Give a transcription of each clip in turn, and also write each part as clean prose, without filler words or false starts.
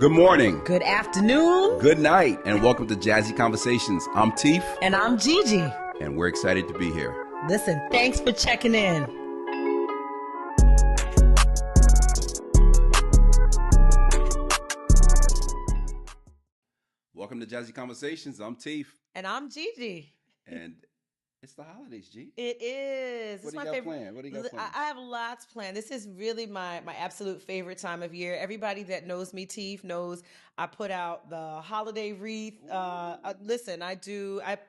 Good morning. Good afternoon. Good night, and welcome to Jazzy Conversations. I'm Teef. And I'm Gigi. And we're excited to be here. Listen, thanks for checking in. Welcome to Jazzy Conversations. I'm Teef. And I'm Gigi. And it's the holidays, G. It is. What do you got planned? What do you got planned? I have lots planned. This is really my absolute favorite time of year. Everybody that knows me, Teef, knows I put out the holiday wreath. Listen, I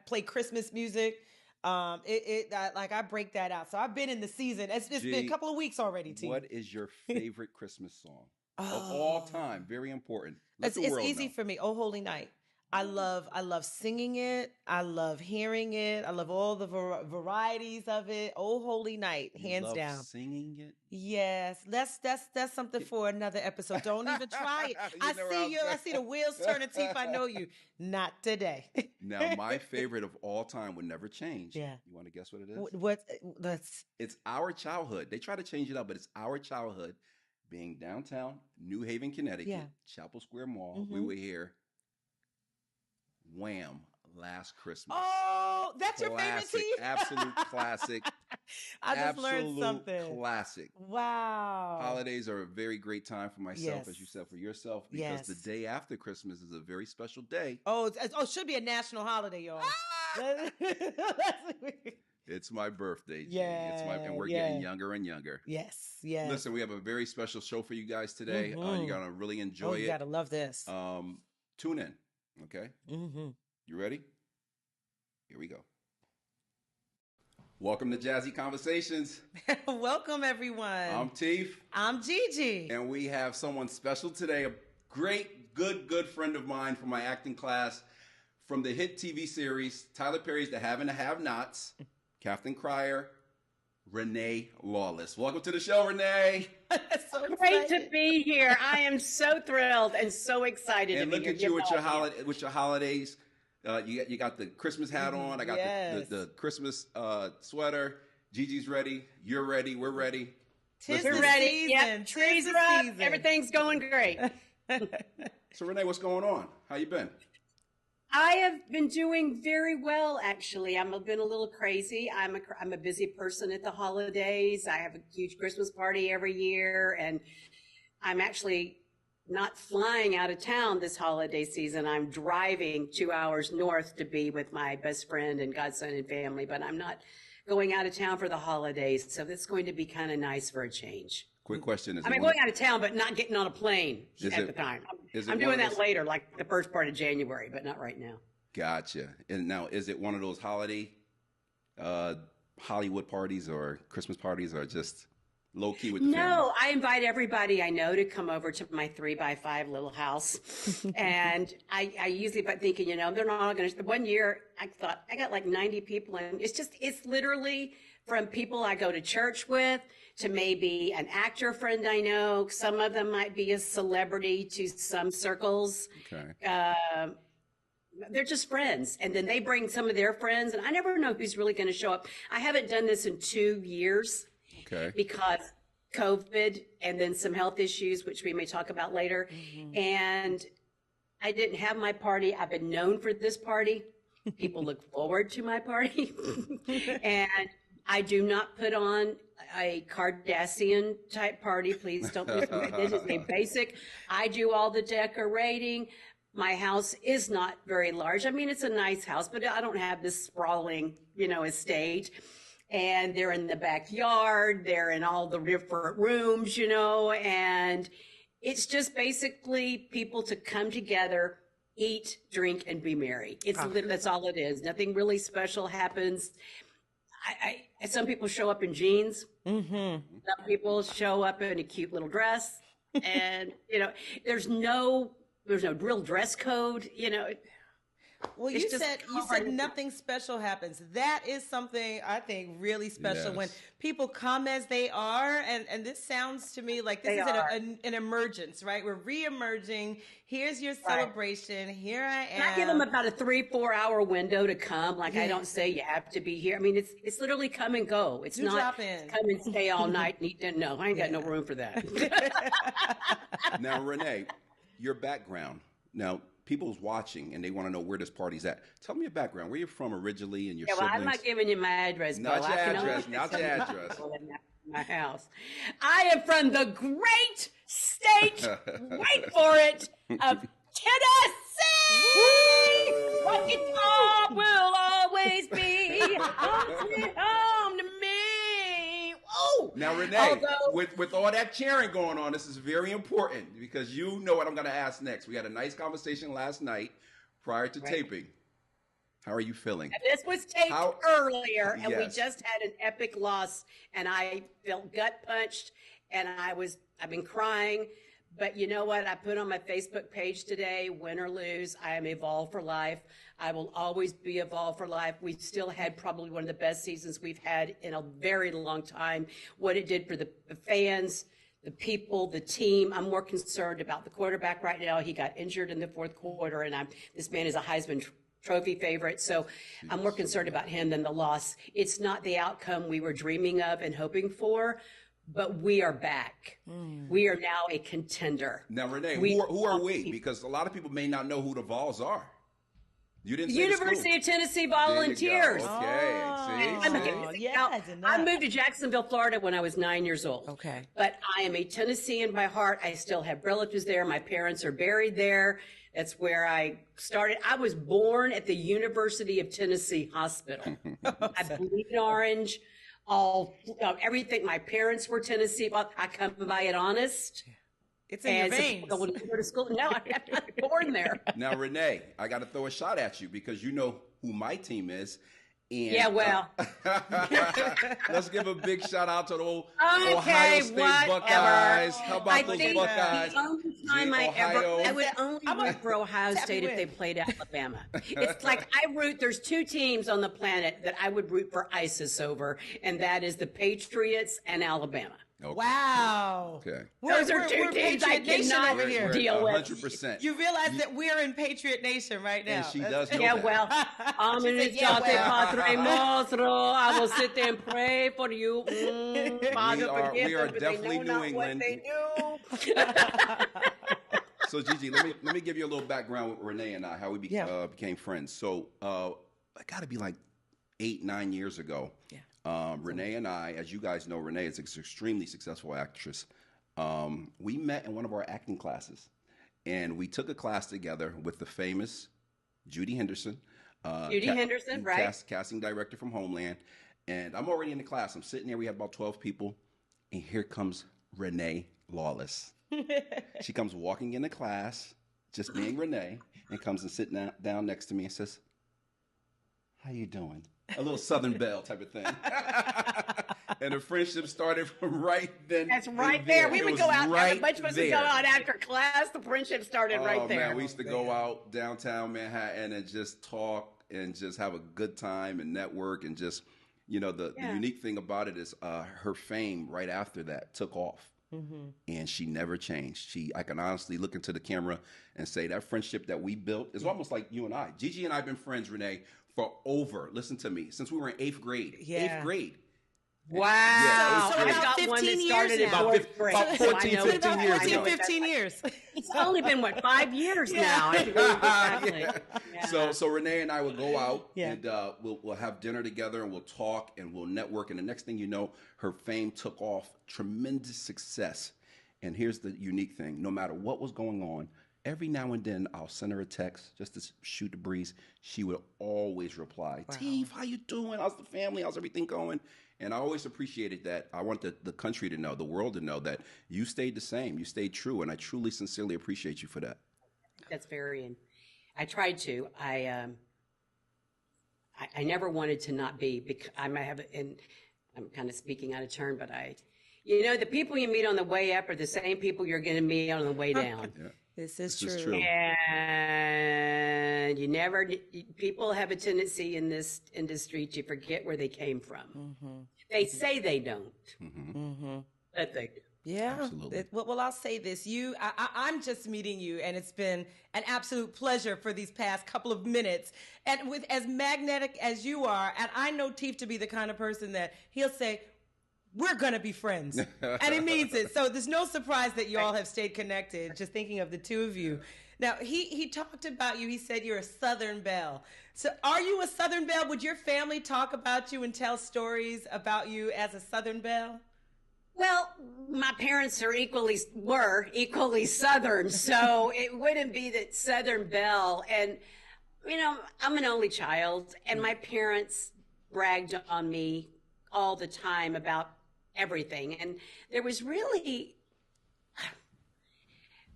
play Christmas music. I break that out. So I've been in the season. It's been a couple of weeks already, Teef. What is your favorite Christmas song of all time? Very important. It's easy for me. Oh, Holy Night. I love singing it. I love hearing it. I love all the varieties of it. Oh, Holy Night, hands down. Singing it? Yes, that's something for another episode. Don't even try it. I see the wheels turning, Teef. I know you. Not today. Now, my favorite of all time would never change. Yeah. You want to guess what it is? That's It's our childhood. They try to change it up, but it's our childhood. Being downtown, New Haven, Connecticut, Chapel Square Mall. Mm-hmm. We were here. Wham! Last Christmas. Oh, that's your favorite, Teef? Absolute classic. I just learned something. Classic. Wow. Holidays are a very great time for myself, as you said, for yourself, because the day after Christmas is a very special day. Oh, it should be a national holiday, y'all. It's my birthday, G. Yeah, and we're getting younger and younger. Yes. Listen, we have a very special show for you guys today. Mm-hmm. You're gonna really enjoy it. You gotta love this. Tune in. Okay. Mm-hmm. You ready? Here we go. Welcome to Jazzy Conversations. Welcome, everyone. I'm Teef. I'm Gigi. And we have someone special today, a great, good friend of mine from my acting class from the hit TV series, Tyler Perry's The Have and the Have-Nots, Captain Cryer, Renee Lawless. Welcome to the show, Renee. So great to be here. I am so thrilled and so excited and to be here. And look at you with your holidays. You got the Christmas hat on. I got the Christmas sweater. Gigi's ready. You're ready. We're ready. We're ready. Yep. Trees are up. Everything's going great. So Renee, what's going on? How you been? I have been doing very well, actually. I've been a little crazy. I'm a busy person at the holidays. I have a huge Christmas party every year, and I'm actually not flying out of town this holiday season. I'm driving 2 hours north to be with my best friend and godson and family, but I'm not going out of town for the holidays, so it's going to be kind of nice for a change. Quick question. Going out of town, but not getting on a plane at the time. I'm doing that later, like the first part of January, but not right now. Gotcha. And now, is it one of those holiday Hollywood parties or Christmas parties, or just low key with the family? No, I invite everybody I know to come over to my 3x5 little house. And I usually, but thinking, they're not all going to, one year I thought I got like 90 people, and it's literally from people I go to church with to maybe an actor friend I know. Some of them might be a celebrity to some circles. Okay. They're just friends. And then they bring some of their friends, and I never know who's really going to show up. I haven't done this in 2 years. Okay. Because COVID and then some health issues, which we may talk about later. Mm-hmm. And I didn't have my party. I've been known for this party. People look forward to my party. And I do not put on a Kardashian type party. Please don't. This is a basic. I do all the decorating. My house is not very large. I mean, it's a nice house, but I don't have this sprawling, estate. And they're in the backyard. They're in all the different rooms, and it's just basically people to come together, eat, drink, and be merry. That's all it is. Nothing really special happens. Some people show up in jeans. Mm-hmm. Some people show up in a cute little dress, and there's no real dress code. Well, you said nothing special happens. That is something I think really special, yes, when people come as they are. And this sounds to me like this is an emergence, right? We're re-emerging. Here's your celebration. Right. Here I am. I give them about a 3-4 hour window to come. Like, I don't say you have to be here. I mean, it's literally come and go. It's not drop in, come and stay all night and eat dinner. No, I ain't got no room for that. Now, Renee, your background. Now, people's watching and they want to know where this party's at. Tell me your background. Where you're from originally and your Yeah, well, siblings. I'm not giving you my address, Bo. Not your I can address, only not tell your you address. people in my house. I am from the great state, wait for it, of Tennessee. Rocky Top will always be home to me. Oh, Now, Renee, although with all that cheering going on, this is very important because you know what I'm going to ask next. We had a nice conversation last night prior to taping. How are you feeling? this was taped earlier, and we Yes. just had an epic loss, and I felt gut punched, and I've been crying. But you know what? I put on my Facebook page today, win or lose, I am Evolve for Life. I will always be Evolve for Life. We still had probably one of the best seasons we've had in a very long time. What it did for the fans, the people, the team. I'm more concerned about the quarterback right now. He got injured in the fourth quarter, and this man is a Heisman Trophy favorite. So I'm more concerned about him than the loss. It's not the outcome we were dreaming of and hoping for, but we are back. We are now a contender. Now, Renee, We- who are we? Because a lot of people may not know who the Vols are. You didn't say the University school. of Tennessee There you go. Volunteers. Okay, I'm Oh, a- yes, now, enough. I moved to Jacksonville, Florida when I was 9 years old. Okay. But I am a Tennessean by heart. I still have relatives there. My parents are buried there. That's where I started. I was born at the University of Tennessee Hospital. I bleed orange, everything. My parents were Tennessee. I come by it honest. It's in your As veins. when you go to school. No, I'm not born there. Now, Renee, I got to throw a shot at you because you know who my team is. And, Yeah, well. let's give a big shout out to the old Okay, Ohio State whatever. Buckeyes. How about I those think Buckeyes? the only time The I would I'm only a- root for Ohio Tap State me if they in. played Alabama. It's like there's two teams on the planet that I would root for ISIS over, and that is the Patriots and Alabama. Okay. Wow. Okay. Those are two we're teams I Patriot Nation cannot over here. deal with. 100%. You realize that we're in Patriot Nation right now. And she That's- does know Yeah, that. well, She said, yeah, well. Padre Nostro. I will sit there and pray for you. Father, forgive we are them, for definitely they know New not what England. they do. So, Gigi, let me give you a little background with Renee and I, how we became friends. So, I got to be like 8-9 years ago. Yeah. Renee and I, as you guys know, Renee is an extremely successful actress. We met in one of our acting classes, and we took a class together with the famous Judy Henderson. Judy Henderson, right? Casting director from Homeland. And I'm already in the class. I'm sitting there. We have about 12 people. And here comes Renee Lawless. She comes walking into class, just being Renee, and comes and sits down next to me and says, "How you doing?" A little Southern Belle type of thing. And the friendship started from right then. That's right and there. We It would was go out. right Much of us would there. go out after class. The friendship started right there. Man, we used to go out downtown Manhattan and just talk and just have a good time and network and just, the unique thing about it is her fame right after that took off. Mm-hmm. And she never changed. I can honestly look into the camera and say that friendship that we built is almost like you and I. Gigi and I have been friends, Renee, for listen to me, since we were in 8th grade. Yeah. 8th grade. Wow. Yeah, so I've about got one that 15 started years in now. fourth grade. About So I 14, know 15 exactly- years I know ago. 15 years. It's only been, 5 years now? I forget exactly. Yeah. Yeah. So Renee and I would go out Yeah. and we'll have dinner together and we'll talk and we'll network. And the next thing you know, her fame took off, tremendous success. And here's the unique thing: no matter what was going on, every now and then I'll send her a text just to shoot the breeze. She would always reply, Wow. "Teef, how you doing? How's the family? How's everything going?" And I always appreciated that. I want the country to know, the world to know that you stayed the same. You stayed true. And I truly, sincerely appreciate you for that. That's I tried to. I never wanted to not be, because I might have, and I'm kind of speaking out of turn, but the people you meet on the way up are the same people you're going to meet on the way down. Yeah. This is This is true. true. And people have a tendency in this industry to forget where they came from. Mm-hmm. They say they don't, Mm-hmm. but they do. Yeah. Absolutely. Well, I'll say this. I'm just meeting you, and it's been an absolute pleasure for these past couple of minutes. And with as magnetic as you are, and I know Teef to be the kind of person that he'll say, we're going to be friends. And he means it. So there's no surprise that y'all have stayed connected, just thinking of the two of you. Now, he talked about you. He said you're a Southern belle. So are you a Southern belle? Would your family talk about you and tell stories about you as a Southern belle? Well, my parents were equally Southern, so it wouldn't be that Southern belle. And, you know, I'm an only child, and my parents bragged on me all the time about everything. And there was really,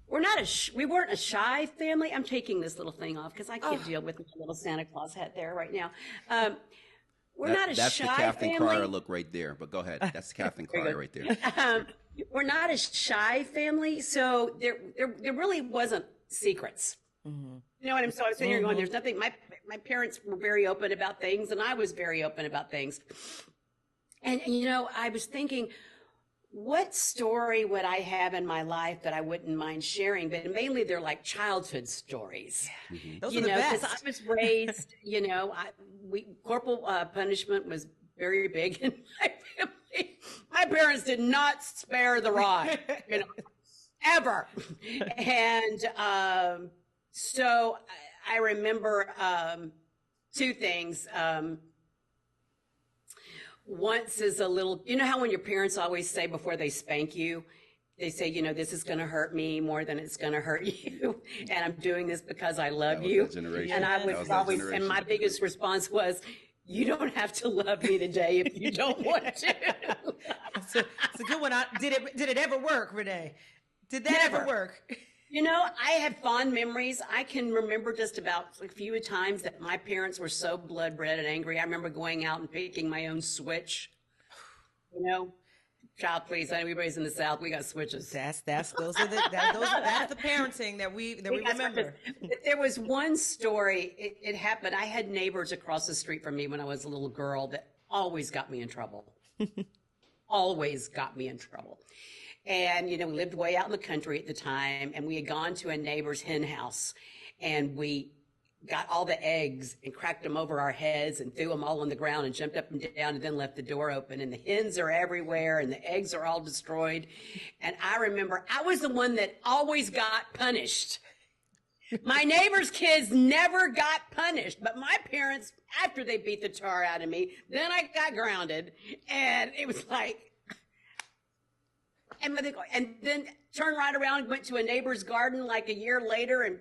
we weren't a shy family. I'm taking this little thing off because I can't deal with my little Santa Claus hat there right now. We're not a that's shy the Catherine family. Cryer look right there. But go ahead. That's the Catherine Cryer right there. We're not a shy family, so there really wasn't secrets. Mm-hmm. You know what I'm saying? So I was sitting here going, there's nothing. My parents were very open about things, and I was very open about things. And you know, I was thinking, what story would I have in my life that I wouldn't mind sharing? But mainly they're like childhood stories. Mm-hmm. Those are the best. Because I was raised, you know, corporal punishment was very big in my family. My parents did not spare the rod, you know, ever. And so I remember two things. Once as a little, you know how when your parents always say before they spank you, they say, you know, this is going to hurt me more than it's going to hurt you. And I'm doing this because I love you. And I would always, and my biggest response was, you don't have to love me today if you don't want to. It's a good one. Did it ever work, Renee? Did that ever work? You know, I have fond memories. I can remember just about a few times that my parents were so blood red and angry. I remember going out and picking my own switch. You know, child, please. I know everybody's in the South. We got switches. That's the parenting that we remember. There was one story. It happened. I had neighbors across the street from me when I was a little girl that always got me in trouble. Always got me in trouble. And, you know, we lived way out in the country at the time, and we had gone to a neighbor's hen house, and we got all the eggs and cracked them over our heads and threw them all on the ground and jumped up and down and then left the door open. And the hens are everywhere, and the eggs are all destroyed. And I remember I was the one that always got punished. My neighbor's kids never got punished, but my parents, after they beat the tar out of me, then I got grounded, and it was like, and then turned right around and went to a neighbor's garden like a year later and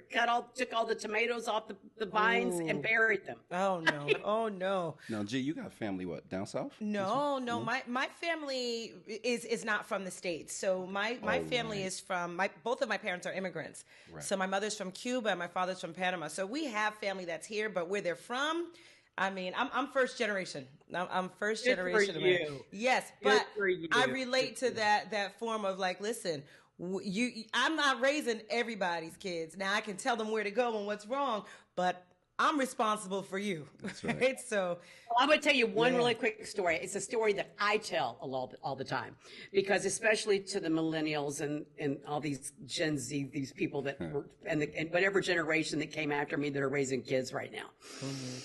took all the tomatoes off the vines and buried them. Oh no! Oh no! Now, G, you got family down south? No. My family is not from the States. So my family is from both of my parents are immigrants. Right. So my mother's from Cuba and my father's from Panama. So we have family that's here, but where they're from, I mean, I'm first generation. I'm first generation. Good for you. Yes, but I relate to that form of like, listen, I'm not raising everybody's kids. Now I can tell them where to go and what's wrong, but I'm responsible for you. That's right. Right? So I'm going to tell you one really quick story. It's a story that I tell all the time, because especially to the millennials and all these Gen Z, these people that were, and whatever generation that came after me that are raising kids right now. Mm-hmm.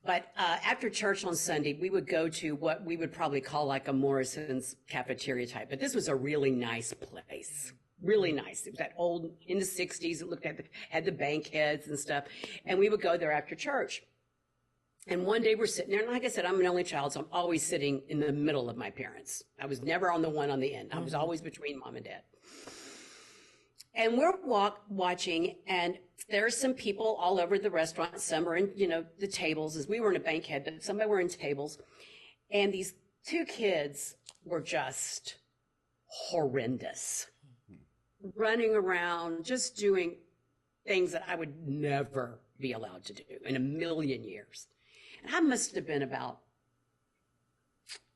But after church on Sunday, we would go to what we would probably call like a Morrison's cafeteria type. But this was a really nice place. Really nice. It was that old, in the 60s, it had the bank heads and stuff. And we would go there after church. And one day we're sitting there, and like I said, I'm an only child, so I'm always sitting in the middle of my parents. I was never on the one on the end. I was always between mom and dad. And we're watching, and there are some people all over the restaurant. Some are in, you know, the tables, as we were in a bankhead, but some were in tables. And these two kids were just horrendous, running around, just doing things that I would never be allowed to do in a million years. And I must have been about,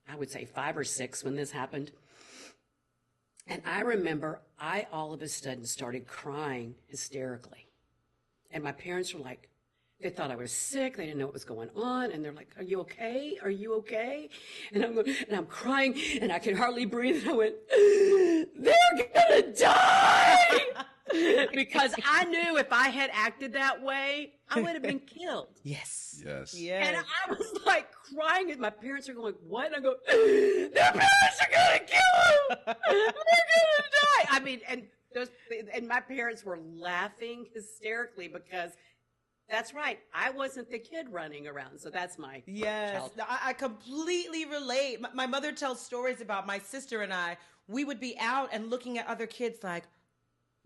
I would say 5 or 6 when this happened. And I remember I all of a sudden started crying hysterically. And my parents were like, they thought I was sick. They didn't know what was going on. And they're like, are you okay? Are you okay? And I'm crying and I could hardly breathe. And I went, they're going to die. because I knew if I had acted that way, I would have been killed. Yes. Yes. And I was like crying, and my parents are going, "What?" And I go, "Their parents are gonna kill him. They're gonna die." I mean, and my parents were laughing hysterically because that's right. I wasn't the kid running around, so that's my Yes, I completely relate. My mother tells stories about my sister and I. We would be out and looking at other kids like,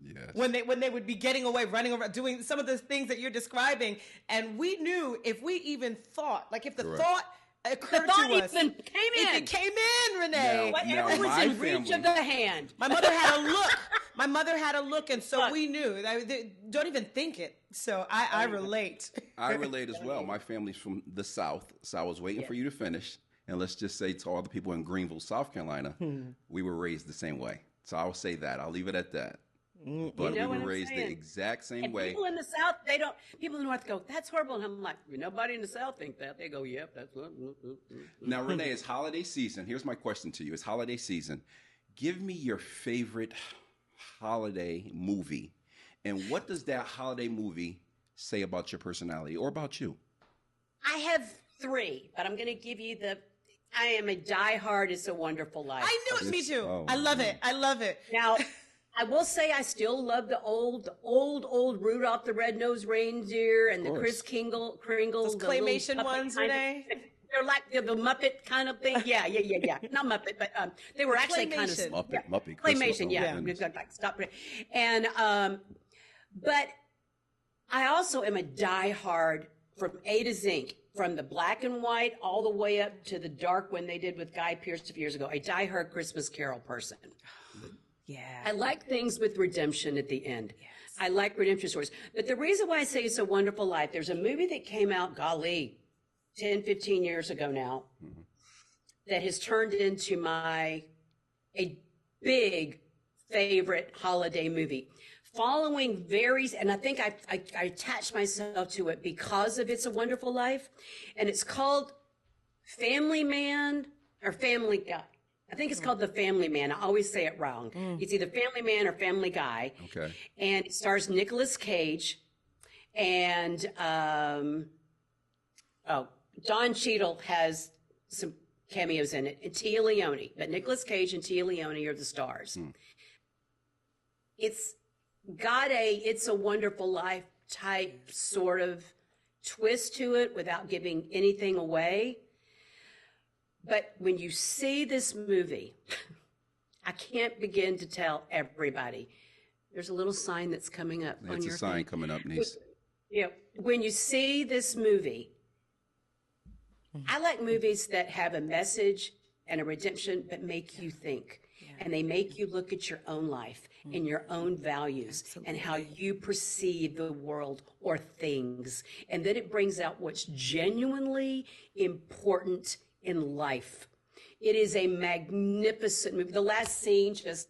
Yes. when they would be getting away, running around, doing some of the things that you're describing, and we knew if we even thought, like if the Correct. thought occurred thought to us, even came in. if it came in, Renee. Whatever Now, was my in reach family- of the hand. My mother had a look. My mother had a look, and so Look. we knew. Don't even think it. So I relate. I relate as well. My family's from the South, so I was waiting for you to finish. And let's just say to all the people in Greenville, South Carolina, we were raised the same way. So I'll say that. I'll leave it at that. But You know we what were I'm raised the saying? exact same And way. people in the South, they don't. People in the North go, "That's horrible," and I'm like, "Nobody in the South think that." They go, "Yep, that's what." Now, Renee, it's holiday season. Here's my question to you. It's holiday season. Give me your favorite holiday movie. And what does that holiday movie say about your personality or about you? I have 3, but I'm going to give you the. I am a diehard It's a Wonderful Life. I knew it. Me too. Oh, I love it. I love it. Now, I will say I still love the old Rudolph the Red-Nosed Reindeer and the course. Kris Kringle. Those the little claymation puppet ones, kind of- Renee. They're like the Muppet kind of thing. Yeah. Not Muppet, but they were actually kind of Claymation. Muppet. claymation. Christmas. Yeah, Oh, we've goodness. got like stop it. And but I also am a diehard from A to Z, from the black and white all the way up to the dark when they did with Guy Pearce a few years ago. A diehard Christmas Carol person. Yeah. I like things with redemption at the end. I like redemption stories. But the reason why I say It's a Wonderful Life, there's a movie that came out, golly, 10, 15 years ago now, that has turned into a big favorite holiday movie. Following and I think I attached myself to it because of It's a Wonderful Life. And it's called Family Man or Family Guy. I think it's called The Family Man. I always say it wrong. It's either Family Man or Family Guy. Okay. And it stars Nicolas Cage and Don Cheadle has some cameos in it, and Tia Leone. But Nicolas Cage and Tia Leone are the stars. It's got It's a Wonderful Life type sort of twist to it without giving anything away. But when you see this movie, I can't begin to tell everybody. There's a little sign that's coming up on It's your a sign thing. coming up, niece. Yeah, when you see this movie, I like movies that have a message and a redemption that make you think. And they make you look at your own life and your own values and how you perceive the world or things. And then it brings out what's genuinely important in life. It is a magnificent movie. The last scene just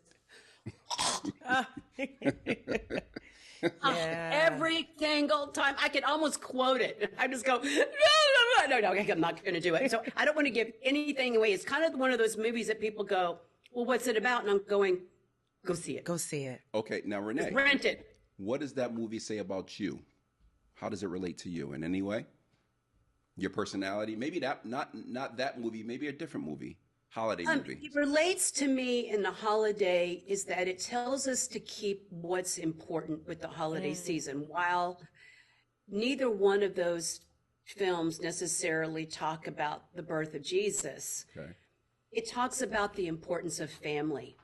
every single time I can almost quote it. I just go, no, I'm not going to do it. So I don't want to give anything away. It's kind of one of those movies that people go, well, what's it about? And I'm going, go see it. Go see it. Okay, now Renee, Rent it. what does that movie say about you? How does it relate to you in any way? Your personality? Maybe that not that movie, maybe a different movie. Holiday movie. It relates to me in the holiday is that it tells us to keep what's important with the holiday season. While neither one of those films necessarily talk about the birth of Jesus, Okay. it talks about the importance of family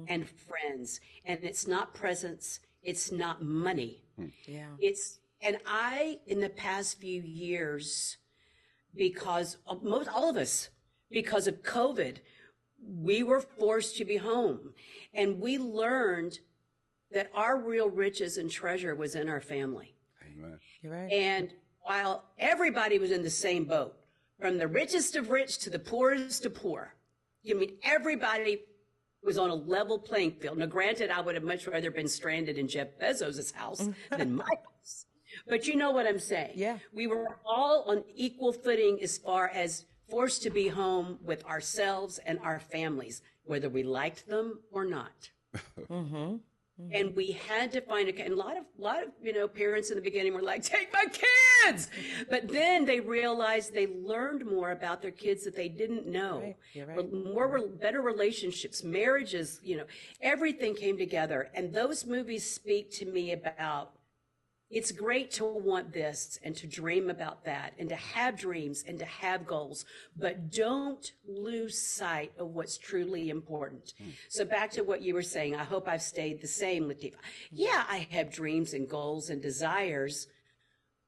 and friends. And it's not presents, it's not money. Yeah. And I, in the past few years, because of all of us, because of COVID, we were forced to be home. And we learned that our real riches and treasure was in our family. Amen. You're right. And while everybody was in the same boat, from the richest of rich to the poorest of poor, everybody was on a level playing field. Now, granted, I would have much rather been stranded in Jeff Bezos' house than my house. But you know what I'm saying. Yeah. We were all on equal footing as far as forced to be home with ourselves and our families, whether we liked them or not. And we had to find and a lot of, parents in the beginning were like, take my kids. But then they realized they learned more about their kids that they didn't know. Right. You're right. Better relationships, marriages, everything came together. And those movies speak to me about, it's great to want this and to dream about that and to have dreams and to have goals, but don't lose sight of what's truly important. So back to what you were saying, I hope I've stayed the same, Latifah. Yeah, I have dreams and goals and desires,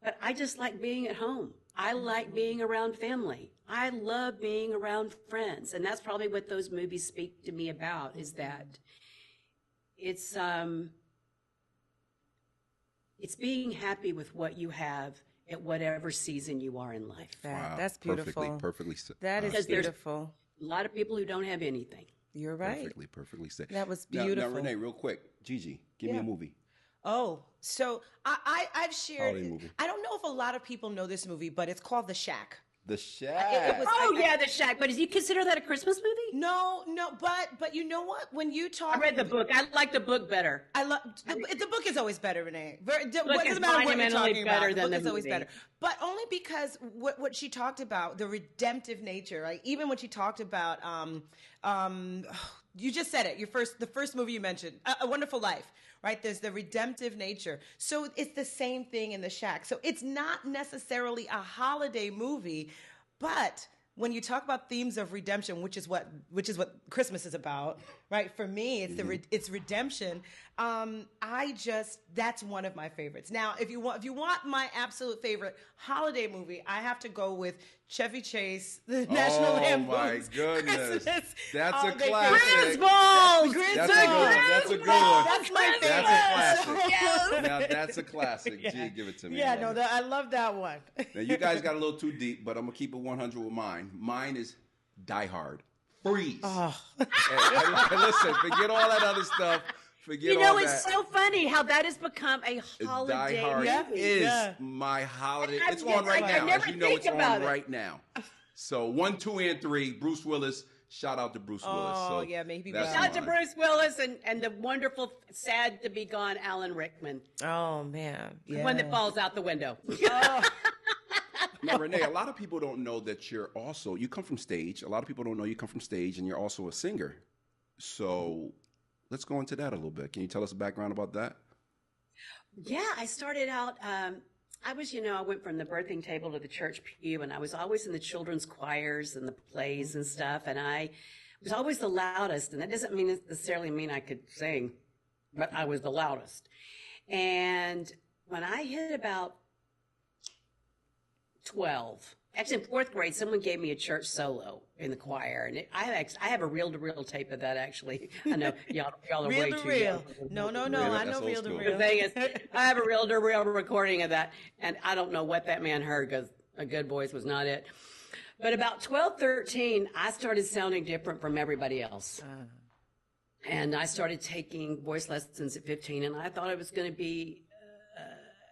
but I just like being at home. I like being around family. I love being around friends. And that's probably what those movies speak to me about, is that it's being happy with what you have at whatever season you are in life. Wow. That's beautiful. Perfectly. That is Because there's beautiful. a lot of people who don't have anything. You're right. Perfectly said. That was Now, beautiful. Renee, real quick, Gigi, give me a movie. Oh, so I've shared. Holiday movie. I don't know if a lot of people know this movie, but it's called The Shack. The Shack. It was- Oh, yeah, The Shack. But do you consider that a Christmas movie? No, but you know what? When you talk, I read the book. I like the book better. I love the book is always better, Renee. It is doesn't matter what you're monumentally talking better about. than The book the is always movie. better, but only because what she talked about, the redemptive nature, right? Even when she talked about, you just said it. The first movie you mentioned, A Wonderful Life. Right? There's the redemptive nature. So it's the same thing in The Shack. So it's not necessarily a holiday movie, but when you talk about themes of redemption, which is what Christmas is about, right? For me, it's redemption. That's one of my favorites. Now, if you want my absolute favorite holiday movie, I have to go with Chevy Chase, the National Lampoon's Oh my goodness, Christmas that's a Holiday classic. Griswold! That's a good one. That's a good one. That's my favorite. That's a classic. Yes. Now that's a classic. Yeah. Gee, give it to me. Yeah, I love it. I love that one. Now you guys got a little too deep, but I'm gonna keep it 100 with mine. Mine is Die Hard. Freeze. Oh. Hey, listen, forget all that other stuff. Forget all that. It's so funny how that has become a holiday Die Hard movie. is my holiday. I- It's on right I now. never As you know, think it's on about it. right now. So 1, 2, and 3. Bruce Willis. Shout out to Bruce Willis. Oh, So yeah, maybe that's back. Shout out to mine. Bruce Willis and the wonderful, sad to be gone Alan Rickman. Oh man, The one that falls out the window. Now, Renee, a lot of people don't know that you come from stage. A lot of people don't know you come from stage and you're also a singer. So let's go into that a little bit. Can you tell us a background about that? Yeah, I started out, I went from the birthing table to the church pew, and I was always in the children's choirs and the plays and stuff, and I was always the loudest, and that doesn't necessarily mean I could sing, but I was the loudest. And when I hit about 12, actually in 4th grade, someone gave me a church solo in the choir, and I have a reel-to-reel tape of that, actually. I know y'all are way too young. No. Really? I That's know old reel to school. The reel. thing is, I have a reel-to-reel recording of that, and I don't know what that man heard because a good voice was not it. But about 12, 13, I started sounding different from everybody else. And I started taking voice lessons at 15, and I thought I was going to be,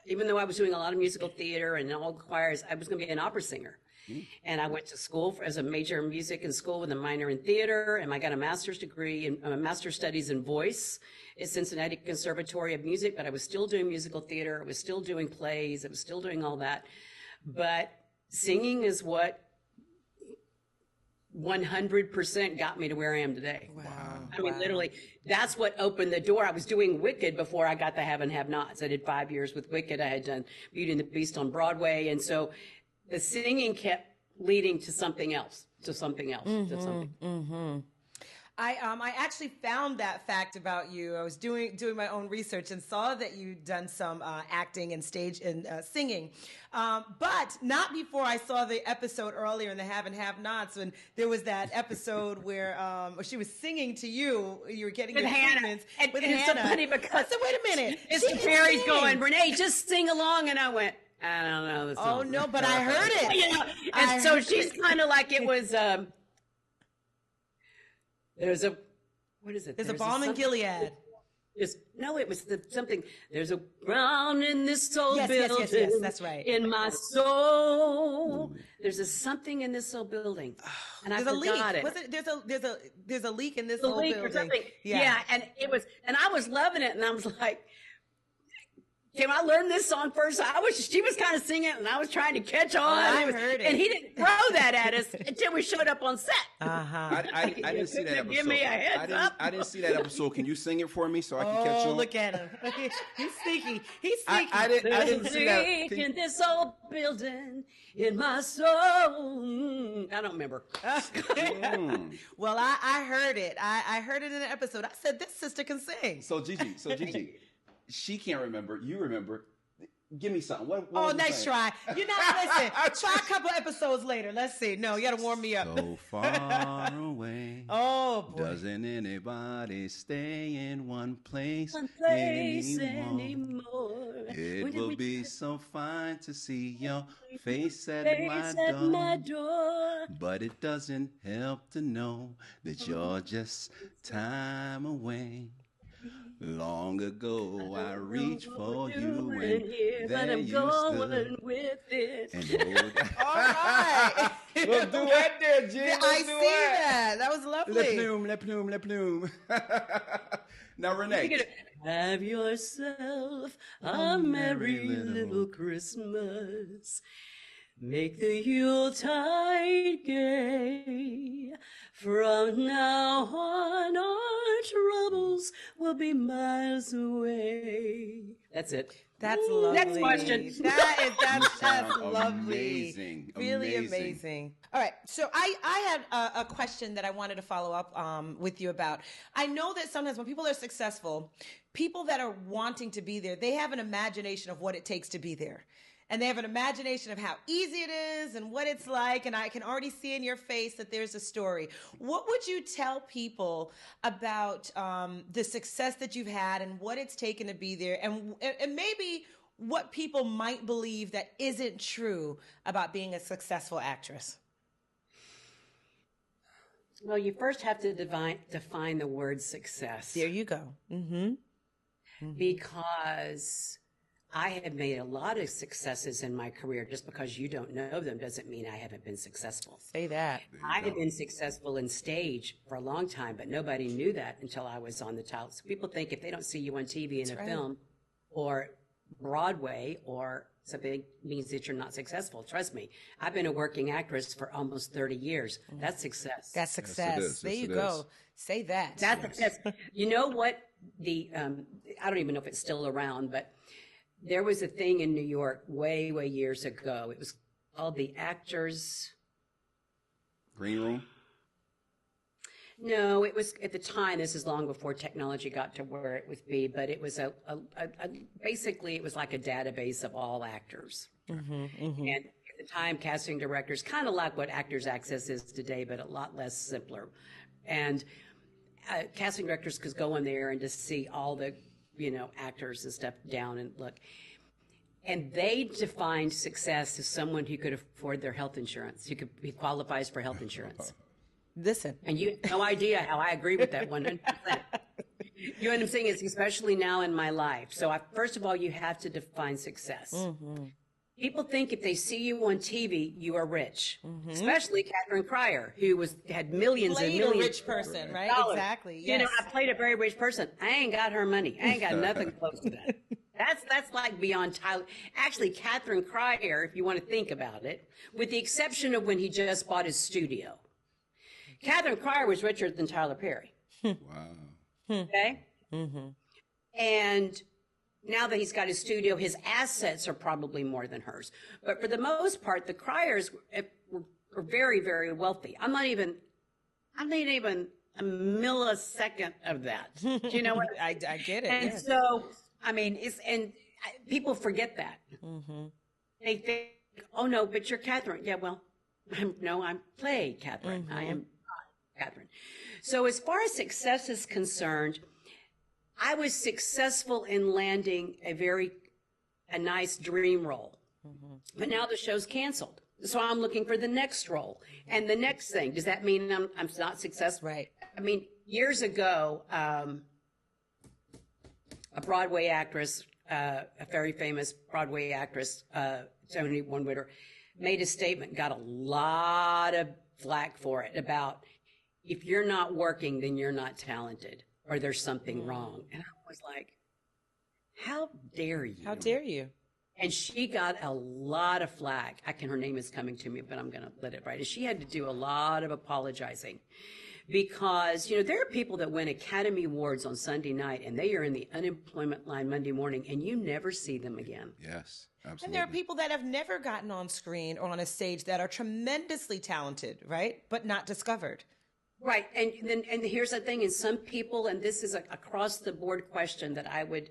even though I was doing a lot of musical theater and all the choirs, I was going to be an opera singer. And I went to school as a major in music in school with a minor in theater, and I got a master's degree in master's studies in voice at Cincinnati Conservatory of Music, but I was still doing musical theater. I was still doing plays. I was still doing all that. But singing is what 100% got me to where I am today. Wow. I mean, literally, that's what opened the door. I was doing Wicked before I got the Have and Have Nots. I did 5 years with Wicked. I had done Beauty and the Beast on Broadway. And so the singing kept leading to something else, to something else, to something. Mm-hmm. I actually found that fact about you. I was doing my own research and saw that you'd done some acting and stage and singing, but not before I saw the episode earlier in the Have and Have Nots when there was that episode where she was singing to you. You were getting With your Hannah. treatments And with it's Hannah. so funny because I said, wait a minute, Mr. she can Perry's sing. going, Renee, just sing along. And I went, I don't know this Oh song. no, but I heard it. You know, I and so heard she's it. kind of like it was, there's a, what is it? There's a balm in something- Gilead. it was something. There's a ground in this old building. Yes, that's right. In my soul, there's a something in this old building, and I forgot it. Was it? There's a leak in this The old leak building. or something. Yeah, and and I was loving it, and I was like, can I learn this song first? She was kind of singing it, and I was trying to catch on. I heard it. And he didn't throw that at us until we showed up on set. I didn't see that episode. Give me a heads up. I didn't see that episode. Can you sing it for me so I can catch on? Oh, look at him. He's sneaky. He's sneaky. I didn't see that. Leak in this old building in my soul. I don't remember. Well, I heard it. I heard it in an episode. I said, this sister can sing. So Gigi, she can't remember. You remember. Give me something. What Oh, was it nice saying? try. You know, listen, try a couple episodes later. Let's see. No, you got to warm me up. So far away. Oh, boy. Doesn't anybody stay in one place, Anymore. It will be so fine to see your face at my door. door. But it doesn't help to know that you're just time away. Long ago, I reached for you, and but there I'm you going stood. with it. And All right. We'll do it there, Jim. I see that. That was lovely. Le plume. Now, Renee. Have yourself a merry little Christmas. Make the Yuletide gay. From now on, our troubles will be miles away. That's it. That's lovely. Next question. That's lovely. Amazing. Really amazing. All right. So I had a question that I wanted to follow up with you about. I know that sometimes when people are successful, people that are wanting to be there, they have an imagination of what it takes to be there. And they have an imagination of how easy it is and what it's like. And I can already see in your face that there's a story. What would you tell people about the success that you've had and what it's taken to be there? And maybe what people might believe that isn't true about being a successful actress? Well, you first have to define the word success. There you go. Because I have made a lot of successes in my career. Just because you don't know them doesn't mean I haven't been successful. Say that. I have been successful in stage for a long time, but nobody knew that until I was on the title. So people think if they don't see you on TV in a film or Broadway or something, means that you're not successful. Trust me, I've been a working actress for almost 30 years. That's success. That's success. Yes, there you go. Say that. That's success. You know what? I don't even know if it's still around, but there was a thing in New York way years ago. It was called the Actors. Green Room? No, it was at the time. This is long before technology got to where it would be, but it was basically it was like a database of all actors. And at the time, casting directors, kind of like what Actors Access is today, but a lot less simpler. And casting directors could go in there and just see all the actors and stuff down and look. And they defined success as someone who could afford their health insurance, who qualifies for health insurance. Listen. And you have no idea how I agree with that 100%. You know what I'm saying? It's especially now in my life. So first of all, you have to define success. People think if they see you on TV, you are rich. Especially Catherine Cryer, who had millions and millions. A rich person, right? Dollars. Exactly. Yes. I played a very rich person. I ain't got her money. I ain't got nothing close to that. That's like beyond Tyler. Actually, Catherine Cryer, if you want to think about it, with the exception of when he just bought his studio, Catherine Cryer was richer than Tyler Perry. Wow. Okay? And now that he's got his studio, his assets are probably more than hers. But for the most part, the Cryers were very, very wealthy. I'm not even a millisecond of that. Do you know what? I get it. And so, I mean, people forget that. They think, oh no, but you're Catherine. Yeah, well, I'm play Catherine. I am not Catherine. So as far as success is concerned, I was successful in landing a nice dream role. But now the show's canceled. So I'm looking for the next role and the next thing. Does that mean I'm not successful? Right. I mean, years ago, a Broadway actress, a very famous Broadway actress, Tony One-Witter, made a statement, got a lot of flack for it about if you're not working, then you're not talented or there's something wrong. And I was like, how dare you? How dare you? And she got a lot of flack. Her name is coming to me, but I'm going to let it write. And she had to do a lot of apologizing because, there are people that win Academy Awards on Sunday night and they are in the unemployment line Monday morning and you never see them again. Yes, absolutely. And there are people that have never gotten on screen or on a stage that are tremendously talented, right? But not discovered. Right. And here's the thing, and some people, and this is a across the board question that I would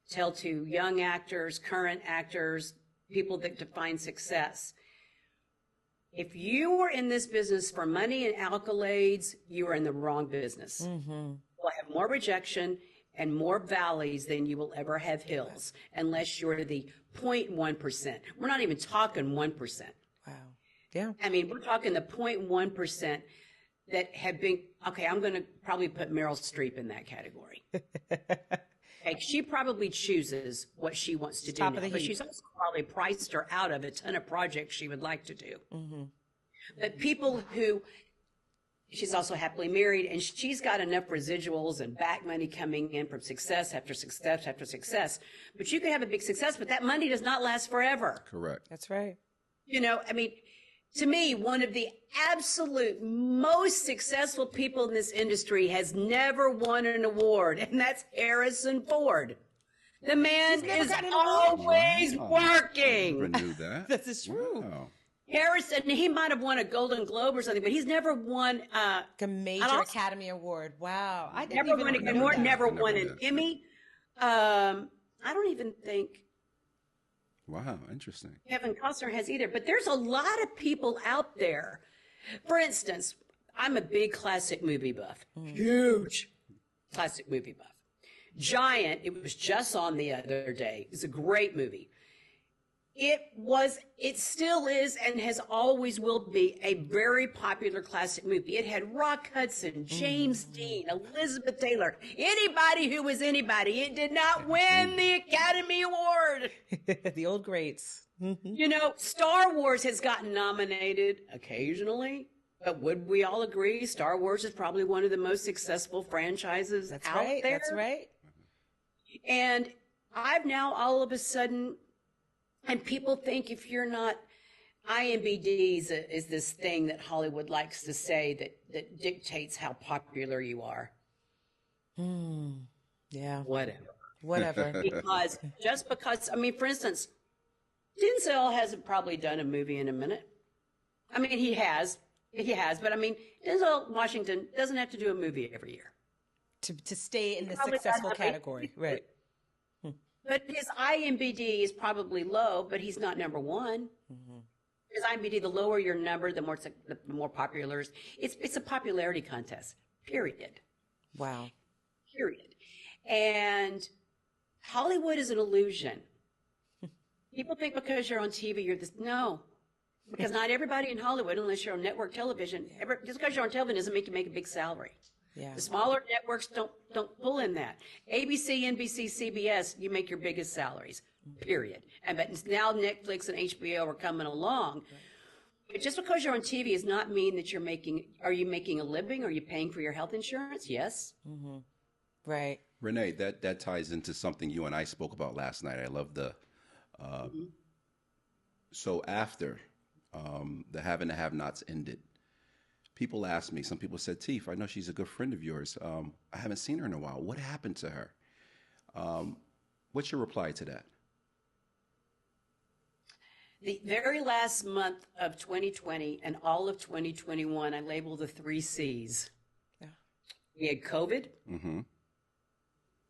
tell to young actors, current actors, people that define success. If you were in this business for money and accolades, you are in the wrong business. Mm-hmm. You'll have more rejection and more valleys than you will ever have hills, unless you're the 0.1%. We're not even talking 1%. Wow. Yeah. I mean, we're talking the 0.1% that have been, okay, I'm going to probably put Meryl Streep in that category. Okay, she probably chooses what she wants to do now, but she's also probably priced her out of a ton of projects she would like to do. Mm-hmm. But people who, she's also happily married, and she's got enough residuals and back money coming in from success after success after success. But you can have a big success, but that money does not last forever. Correct. That's right. I mean, to me, one of the absolute most successful people in this industry has never won an award, and that's Harrison Ford. The man is always working. I never knew that. This is true. Wow. Harrison, he might have won a Golden Globe or something, but he's never won a major Academy Award. Wow. I didn't never even won know that. Never won an Emmy. I don't even think Wow, interesting. Kevin Costner has either, but there's a lot of people out there. For instance, I'm a big classic movie buff. Huge classic movie buff. Giant, it was just on the other day. It's a great movie. It still is and has always will be a very popular classic movie. It had Rock Hudson, James Dean, Elizabeth Taylor, anybody who was anybody. It did not win the Academy Award. The old greats. Star Wars has gotten nominated occasionally, but would we all agree Star Wars is probably one of the most successful franchises out there? That's right. And I've now all of a sudden, and people think if you're not, IMBD is this thing that Hollywood likes to say that dictates how popular you are. Yeah. Whatever. because, I mean, for instance, Denzel hasn't probably done a movie in a minute. I mean, he has, but I mean, Denzel Washington doesn't have to do a movie every year. To stay in the successful category. Right. But his IMBD is probably low, but he's not number one. Mm-hmm. His IMBD, the lower your number, the more popular. It's a popularity contest, period. Wow. Period. And Hollywood is an illusion. People think because you're on TV, you're this. No. Because not everybody in Hollywood, unless you're on network television, just because you're on television doesn't make you make a big salary. Yeah. The smaller networks don't pull in that. ABC, NBC, CBS, you make your biggest salaries, period. And but now Netflix and HBO are coming along. But just because you're on TV does not mean that are you making a living? Are you paying for your health insurance? Yes. Mm-hmm. Right. Renee, that ties into something you and I spoke about last night. I love the, so after the have and the have-nots ended, people asked me, some people said, Teef, I know she's a good friend of yours. I haven't seen her in a while. What happened to her? What's your reply to that? The very last month of 2020 and all of 2021, I labeled the 3 C's. Yeah. We had COVID. Mm-hmm.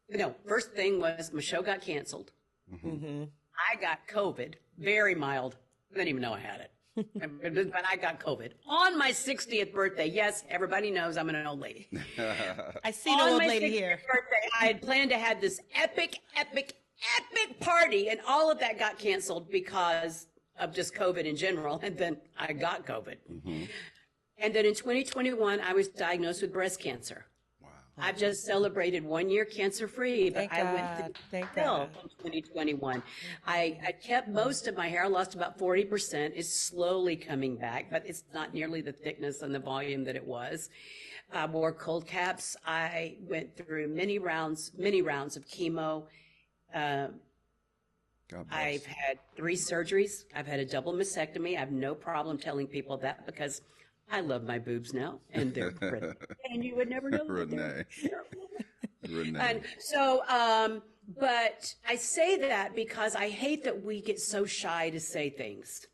No, first thing was my show got canceled. Mm-hmm. I got COVID, very mild. I didn't even know I had it. But I got COVID on my 60th birthday. Yes, everybody knows I'm an old lady. I see no old lady here. Birthday, I had planned to have this epic party, and all of that got canceled because of just COVID in general. And then I got COVID. Mm-hmm. And then in 2021, I was diagnosed with breast cancer. Wow. I've just celebrated 1 year cancer free, but Thank I went God. through Thank hell God. in 2021. I kept most of my hair. I lost about 40%. It's slowly coming back, but it's not nearly the thickness and the volume that it was. I wore cold caps. I went through many rounds of chemo. God bless. I've had 3 surgeries. I've had a double mastectomy. I have no problem telling people that because I love my boobs now, and they're pretty. And you would never know that they're Renee. And so, but I say that because I hate that we get so shy to say things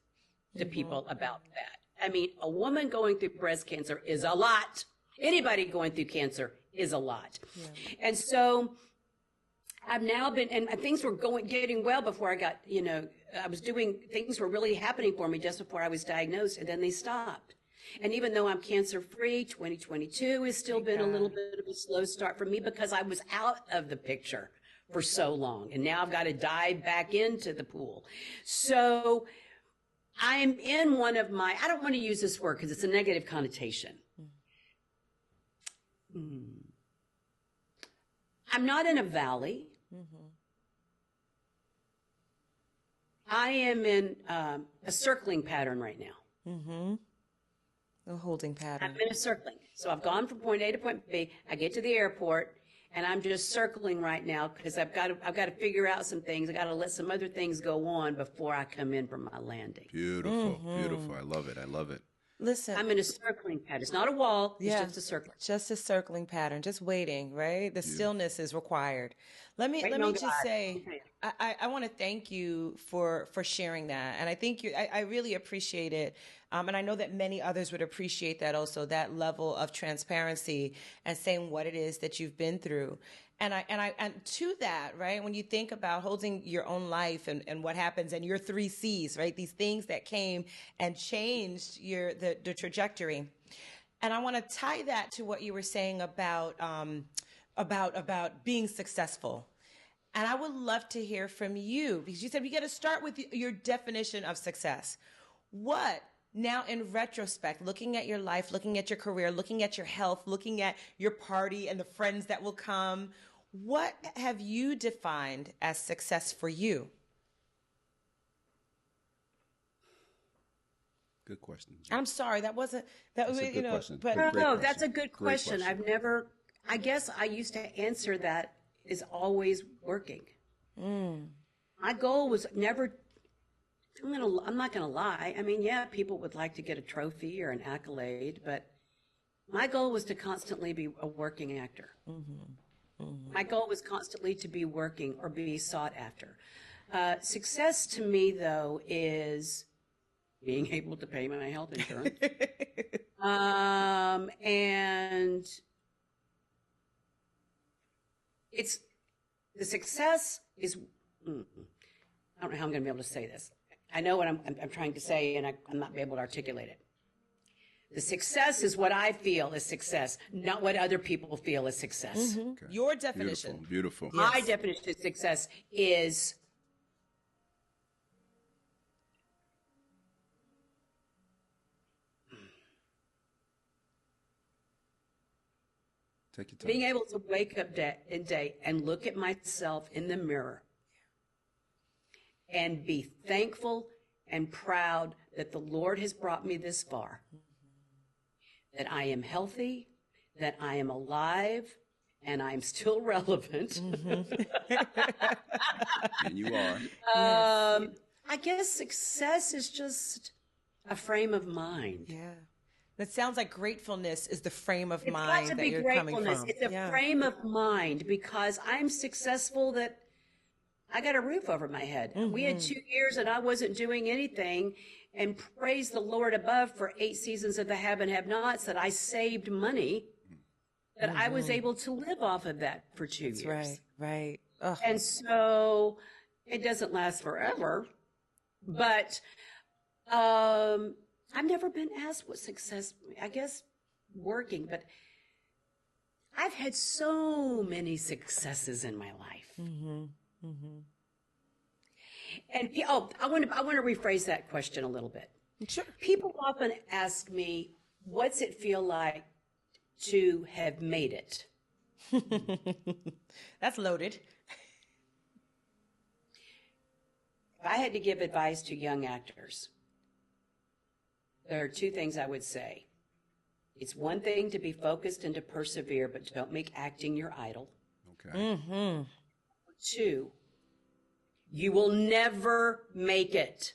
to people about that. I mean, a woman going through breast cancer is a lot. Anybody going through cancer is a lot. Yeah. And so I've now been, and things were getting well before I got, things were really happening for me just before I was diagnosed, and then they stopped. And even though I'm cancer free, 2022 has still been a little bit of a slow start for me because I was out of the picture for so long. And now I've got to dive back into the pool. So I'm in one of my, I don't want to use this word because it's a negative connotation. I'm not in a valley. I am in a circling pattern right now. A holding pattern. I'm in a circling. So I've gone from point A to point B. I get to the airport, and I'm just circling right now because I've got to figure out some things. I got to let some other things go on before I come in for my landing. Beautiful, beautiful. I love it. I love it. Listen, I'm in a circling pattern. It's not a wall. It's just a circle. Just a circling pattern. Just waiting, right? The stillness is required. Let me just say, I want to thank you for sharing that, and I think I really appreciate it, and I know that many others would appreciate that also. That level of transparency and saying what it is that you've been through. And to that, right, when you think about holding your own life and what happens and your 3 C's, right, these things that came and changed the trajectory. And I want to tie that to what you were saying about being successful. And I would love to hear from you because you said we got to start with your definition of success. What now in retrospect, looking at your life, looking at your career, looking at your health, looking at your party and the friends that will come, what have you defined as success for you? Good question. I'm sorry, that was a good question. But no, that's a good question. I guess I used to answer that is always working. My goal was never, I'm not going to lie. I mean, yeah, people would like to get a trophy or an accolade, but my goal was to constantly be a working actor. My goal was constantly to be working or be sought after. Success to me, though, is being able to pay my health insurance. And it's the success is, I don't know how I'm going to be able to say this. I know what I'm trying to say, and I'm not able to articulate it. The success is what I feel is success, not what other people feel is success. Okay. Your definition. Beautiful. My definition of success is Take your time. being able to wake up day and look at myself in the mirror and be thankful and proud that the Lord has brought me this far, that I am healthy, that I am alive, and I'm still relevant. And you are. I guess success is just a frame of mind. Yeah. That sounds like gratefulness is the frame of It's mind got to that be you're coming gratefulness. from. It's a frame of mind because I'm successful that I got a roof over my head. We had 2 years and I wasn't doing anything, and praise the Lord above for 8 seasons of the have and have nots that I saved money, that I was able to live off of that for 2 years. Right, right. Ugh. And so it doesn't last forever, but I've never been asked what success, I guess working, but I've had so many successes in my life. And I want to rephrase that question a little bit. Sure. People often ask me, what's it feel like to have made it? That's loaded. If I had to give advice to young actors, there are two things I would say. It's one thing to be focused and to persevere, but don't make acting your idol. Okay. Mm-hmm. Two, you will never make it.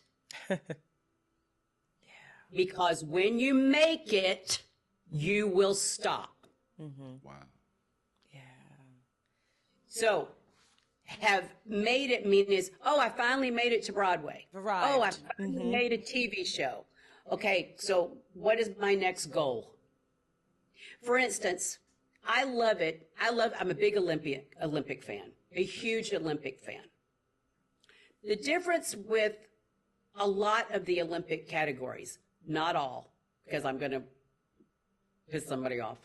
Because when you make it, you will stop. Wow. Yeah. So, have made it mean is, oh, I finally made it to Broadway. Arrived. Oh, I finally made a TV show. Okay, so what is my next goal? For instance, I love it. I'm a big Olympic fan, a huge Olympic fan. The difference with a lot of the Olympic categories, not all, because I'm going to piss somebody off,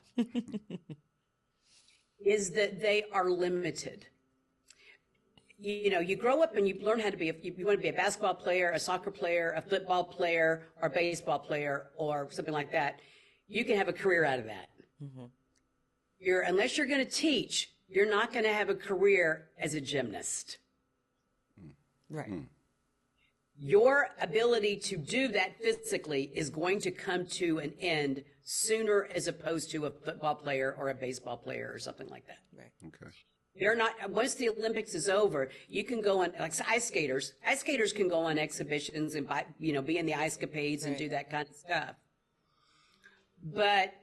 is that they are limited. You know, you grow up and you learn how to be, you want to be a basketball player, a soccer player, a football player, or a baseball player, or something like that. You can have a career out of that. Unless you're going to teach, you're not going to have a career as a gymnast. Right. Your ability to do that physically is going to come to an end sooner as opposed to a football player or a baseball player or something like that. Right. Okay. They're not, once the Olympics is over, you can go on, like ice skaters. Ice skaters can go on exhibitions and buy, you know, be in the ice capades and do that kind of stuff. But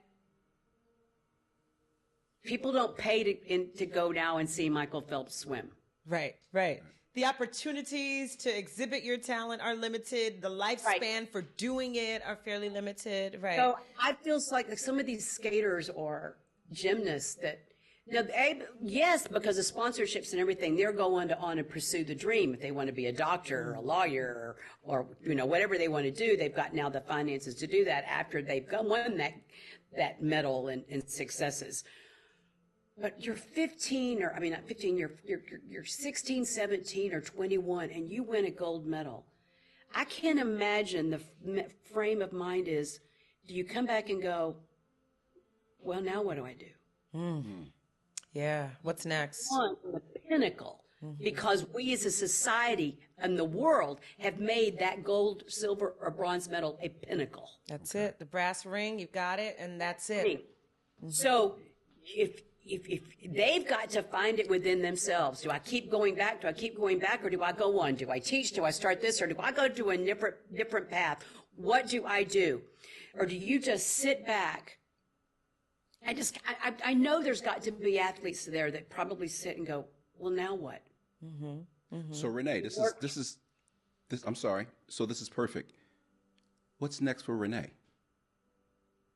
people don't pay to go now and see Michael Phelps swim. Right. Right. The opportunities to exhibit your talent are limited. The lifespan for doing it are fairly limited. Right. So I feel like some of these skaters or gymnasts that, you know, yes, because of sponsorships and everything, they're going on to pursue the dream. If they want to be a doctor or a lawyer or you know, whatever they want to do, they've got now the finances to do that after they've won that medal and successes. But you're 15 or, I mean, not 15, you're 16, 17 or 21 and you win a gold medal. I can't imagine the frame of mind is, do you come back and go, well, now what do I do? Yeah. What's next? On the pinnacle, because we as a society and the world have made that gold, silver, or bronze medal a pinnacle. That's it. The brass ring, you got it, and that's it. So if they've got to find it within themselves, do I keep going back? Do I keep going back, or do I go on? Do I teach? Do I start this, or do I go to a different path? What do I do? Or do you just sit back? I know there's got to be athletes there that probably sit and go, well, now what? So Renee, this is I'm sorry. So this is perfect. What's next for Renee?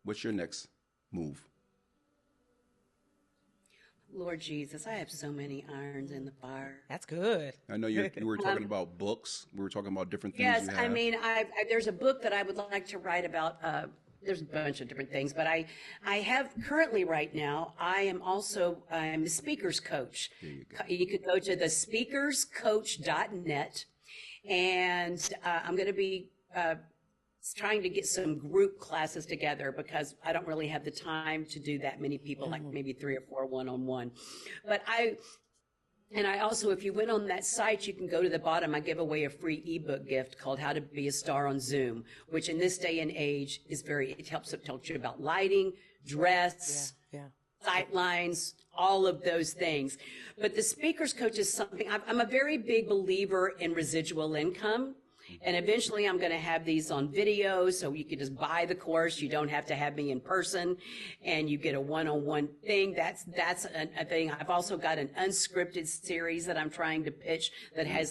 What's your next move? Lord Jesus, I have so many irons in the fire. That's good. I know you were talking about books. We were talking about different things. Yes, you have. I mean, there's a book that I would like to write about. There's a bunch of different things, but I have currently right now, I'm a speaker's coach. You could go to thespeakerscoach.net, and I'm going to be trying to get some group classes together because I don't really have the time to do that many people, like maybe 3 or 4 one-on-one. But I also, if you went on that site, you can go to the bottom. I give away a free ebook gift called How to Be a Star on Zoom, which in this day and age it helps you about lighting, dress, sight lines, all of those things. But the Speaker's Coach is something, I'm a very big believer in residual income. And eventually I'm going to have these on video, so you can just buy the course. You don't have to have me in person, and you get a one-on-one thing. That's a thing. I've also got an unscripted series that I'm trying to pitch that I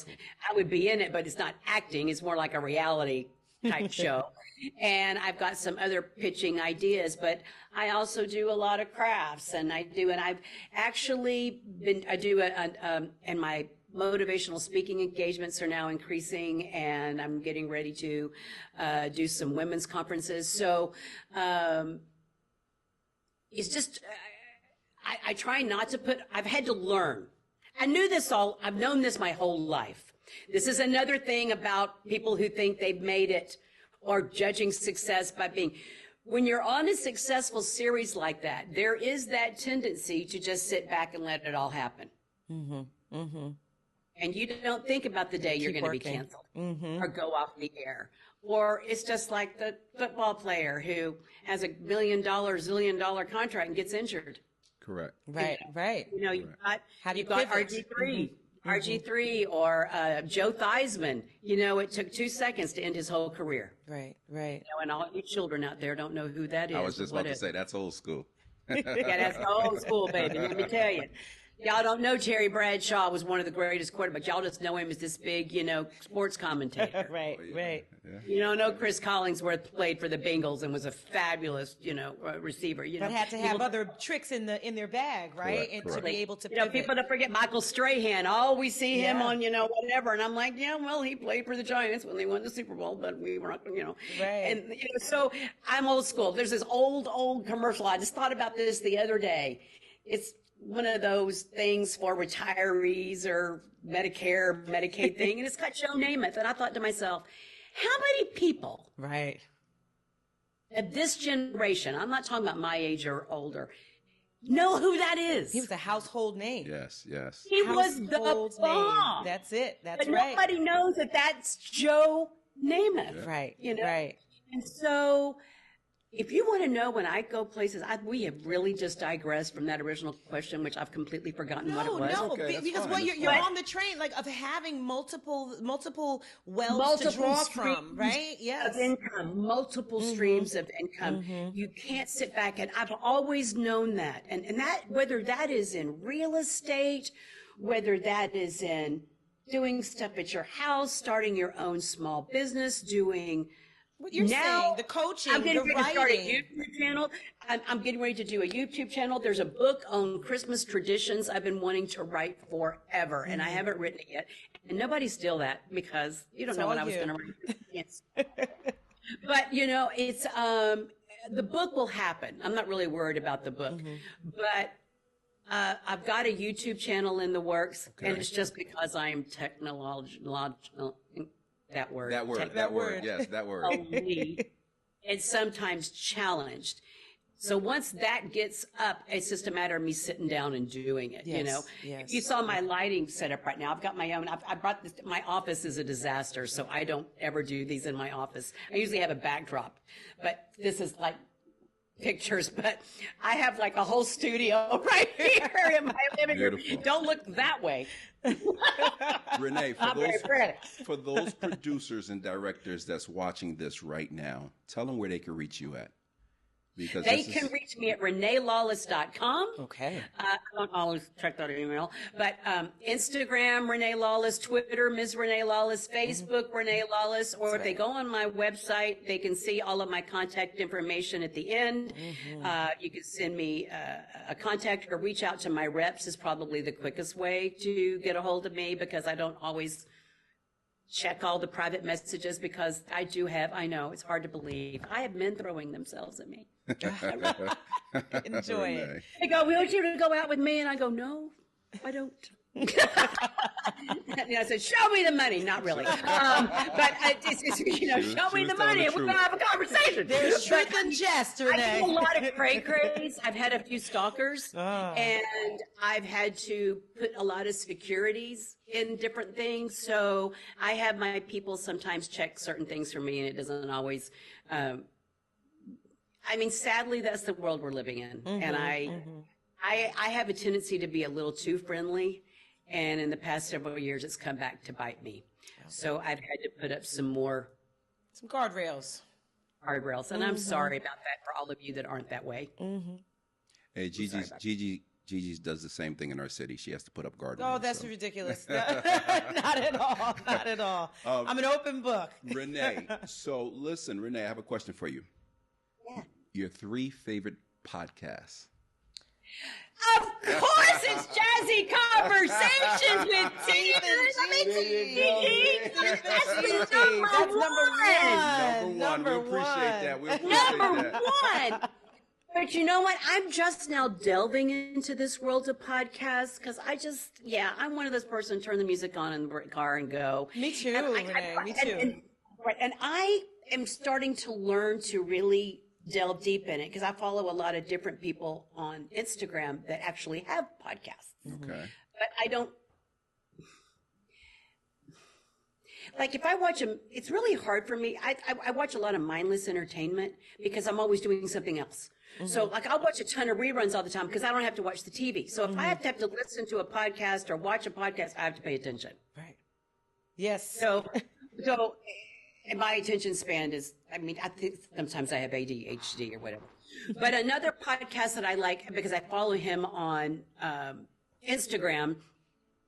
would be in it, but it's not acting. It's more like a reality type show. And I've got some other pitching ideas, but I also do a lot of crafts, and I've actually and my motivational speaking engagements are now increasing, and I'm getting ready to do some women's conferences. So it's just, I try not to I've had to learn. I've known this my whole life. This is another thing about people who think they've made it or judging success by being, when you're on a successful series like that, there is that tendency to just sit back and let it all happen. And you don't think about the day you're going to be canceled or go off the air. Or it's just like the football player who has $1 million, zillion dollar contract and gets injured. Correct. Right, right. You know, you've got pivot? RG3 or Joe Theismann. You know, it took 2 seconds to end his whole career. Right, right. You know, and all you children out there don't know who that is. I was just about to say, that's old school. Yeah, that's old school, baby. Let me tell you. Y'all don't know Terry Bradshaw was one of the greatest quarterbacks. Y'all just know him as this big, you know, sports commentator. Right, right. Yeah. You don't know Chris Collingsworth played for the Bengals and was a fabulous, you know, receiver. You know, But had to have other tricks in their bag, right? Correct, and correct. to be able to you know, pivot. people don't forget Michael Strahan. Oh, we see him Yeah. on, you know, whatever. And I'm like, yeah, well, he played for the Giants when they won the Super Bowl, but we were not, you know. Right. And, you know, so I'm old school. There's this old commercial. I just thought about this the other day. It's one of those things for retirees or Medicare, Medicaid thing. And it's got Joe Namath. And I thought to myself, how many people Right. of this generation, I'm not talking about my age or older, know who that is? He was a household name. Yes, yes. He was the Household bomb. That's it. That's But right. nobody knows that that's Joe Namath. Right. You know? Right. And so if you want to know when I go places, we have really just digressed from that original question, which I've completely forgotten what it was. No, okay, that's because fine, well, that's you're fine. on the train, like of having multiple wells to draw from, streams right? Yes. Of income, multiple streams of income. You can't sit back, and I've always known that. And that, whether that is in real estate, whether that is in doing stuff at your house, starting your own small business, doing What you're saying, the coaching, I'm getting the ready to start a writing. YouTube channel. I'm getting ready to do a YouTube channel. There's a book on Christmas traditions I've been wanting to write forever, and I haven't written it yet. And nobody steal that because you don't know all what I was you. going to write. Yes. But you know, it's the book will happen. I'm not really worried about the book, but I've got a YouTube channel in the works, and it's just because I am technological. That word. That word, Tech- that word, word. yes, that word. elite and sometimes challenged. So once that gets up, it's just a matter of me sitting down and doing it. You Yes, know, yes. If you saw my lighting setup right now, I've got my own. I brought this. My office is a disaster, so I don't ever do these in my office. I usually have a backdrop, but this is like pictures. But I have like a whole studio right here in my living room. Beautiful. Don't look that way. Renee, Not very pretty. for those producers and directors that's watching this right now, tell them where they can reach you at. Because They this can is, reach me at ReneeLawless.com. Okay. I don't always check that email, but Instagram, Renee Lawless, Twitter, Ms. Renee Lawless, Facebook, Renee Lawless, or if they go on my website, they can see all of my contact information at the end. You can send me a contact or reach out to my reps is probably the quickest way to get a hold of me because I don't always check all the private messages because I know it's hard to believe. I have men throwing themselves at me. Enjoy it. Renee. They go, "We want you to go out with me," and I go, "No, I don't." And I said, "Show me the money." Not really, but it's, you know, She was- show she me was the telling money, the and we're truth. gonna have a conversation. There's truth and jest, I Renee. do a lot of cray craze. I've had a few stalkers, Ah. and I've had to put a lot of securities in different things. So I have my people sometimes check certain things for me, and it doesn't always. I mean, sadly, that's the world we're living in, and I have a tendency to be a little too friendly, and in the past several years, it's come back to bite me. So I've had to put up some more Some guardrails. guardrails, and I'm sorry about that for all of you that aren't that way. Hey, Gigi's does the same thing in our city. She has to put up guardrails. Oh, that's so. ridiculous. Not at all. Not at all. I'm an open book. Renee, so listen, Renee, I have a question for you. Yeah. Your 3 favorite podcasts. Of course, it's Jazzy Conversations with T. That's That's number one. Number one. We appreciate that. We appreciate Number that. one. But you know what? I'm just now delving into this world of podcasts because I'm one of those persons turn the music on in the car and go. Me too, And Renee. Me too. And I am starting to learn to really delve deep in it because I follow a lot of different people on Instagram that actually have podcasts. Okay. But I don't like if I watch them. It's really hard for me. I watch a lot of mindless entertainment because I'm always doing something else. So like I'll watch a ton of reruns all the time because I don't have to watch the TV. So if I have to listen to a podcast or watch a podcast, I have to pay attention. Right. Yes. So and my attention span is, I mean, I think sometimes I have ADHD or whatever. But another podcast that I like because I follow him on Instagram.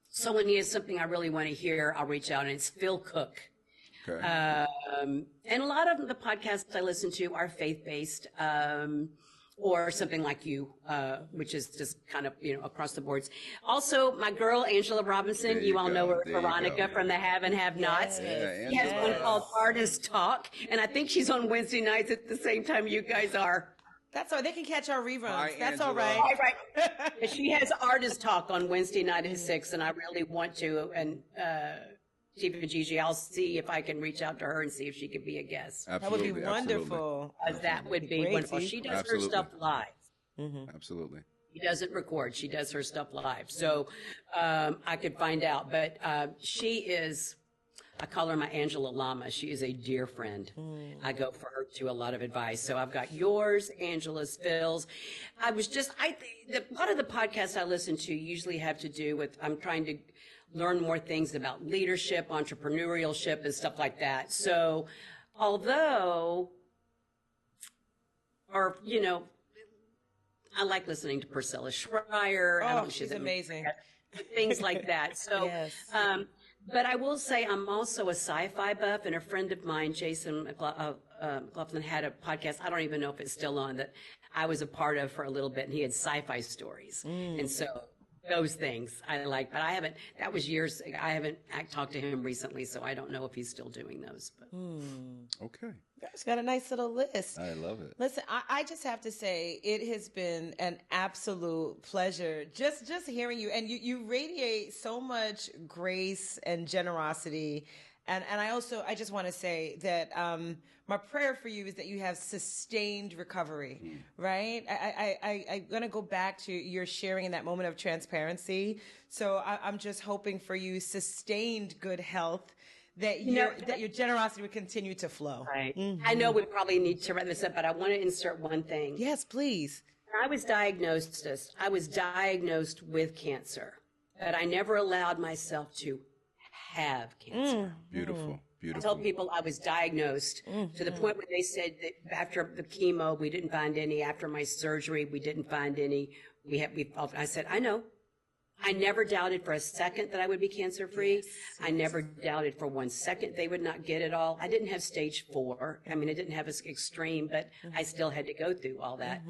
So when he has something I really want to hear, I'll reach out, and it's Phil Cook. Okay. And a lot of the podcasts I listen to are faith-based, or something like you, which is just kind of, across the boards. Also, my girl, Angela Robinson, There you all go. know her, There you Veronica go. from the Have and Have Nots. Yeah, She has one Angela. called Artist Talk, and I think she's on Wednesday nights at the same time you guys are. That's all. They can catch our reruns. Hi, That's Angela. all right. Right. She has Artist Talk on Wednesday night at 6, and I really want to. And Chief and Gigi, I'll see if I can reach out to her and see if she could be a guest. That would be Absolutely, wonderful. That would be Great, wonderful. Chief. She does Absolutely. her stuff live. Absolutely. She doesn't record. She does her stuff live. So I could find out. But she is, I call her my Angela Lama. She is a dear friend. I go for her to a lot of advice. So I've got yours, Angela's, Phil's. A lot of the podcasts I listen to usually have to do with, I'm trying to learn more things about leadership, entrepreneurship, and stuff like that. So although, I like listening to Priscilla Schreier. I Oh, don't know, she's amazing. Things like that. So, Yes. but I will say I'm also a sci-fi buff, and a friend of mine, Jason McLaughlin, had a podcast. I don't even know if it's still on, that I was a part of for a little bit, and he had sci-fi stories. And so those things I like, but that was years ago. I haven't talked to him recently, so I don't know if he's still doing those. But. Okay. She's got a nice little list. I love it. Listen, I just have to say it has been an absolute pleasure just hearing you, and you radiate so much grace and generosity. And I just want to say that my prayer for you is that you have sustained recovery, right? I'm going to go back to your sharing in that moment of transparency. So I'm just hoping for you sustained good health, that your generosity would continue to flow. Right. I know we probably need to wrap this up, but I want to insert one thing. Yes, please. I was diagnosed with cancer, but I never allowed myself to have cancer. Beautiful. I Beautiful. told people I was diagnosed to the point where they said that after the chemo, we didn't find any. After my surgery, we didn't find any. I said, I know. I never doubted for a second that I would be cancer free. I never doubted for 1 second they would not get it all. I didn't have stage 4. I mean, I didn't have extreme, but I still had to go through all that.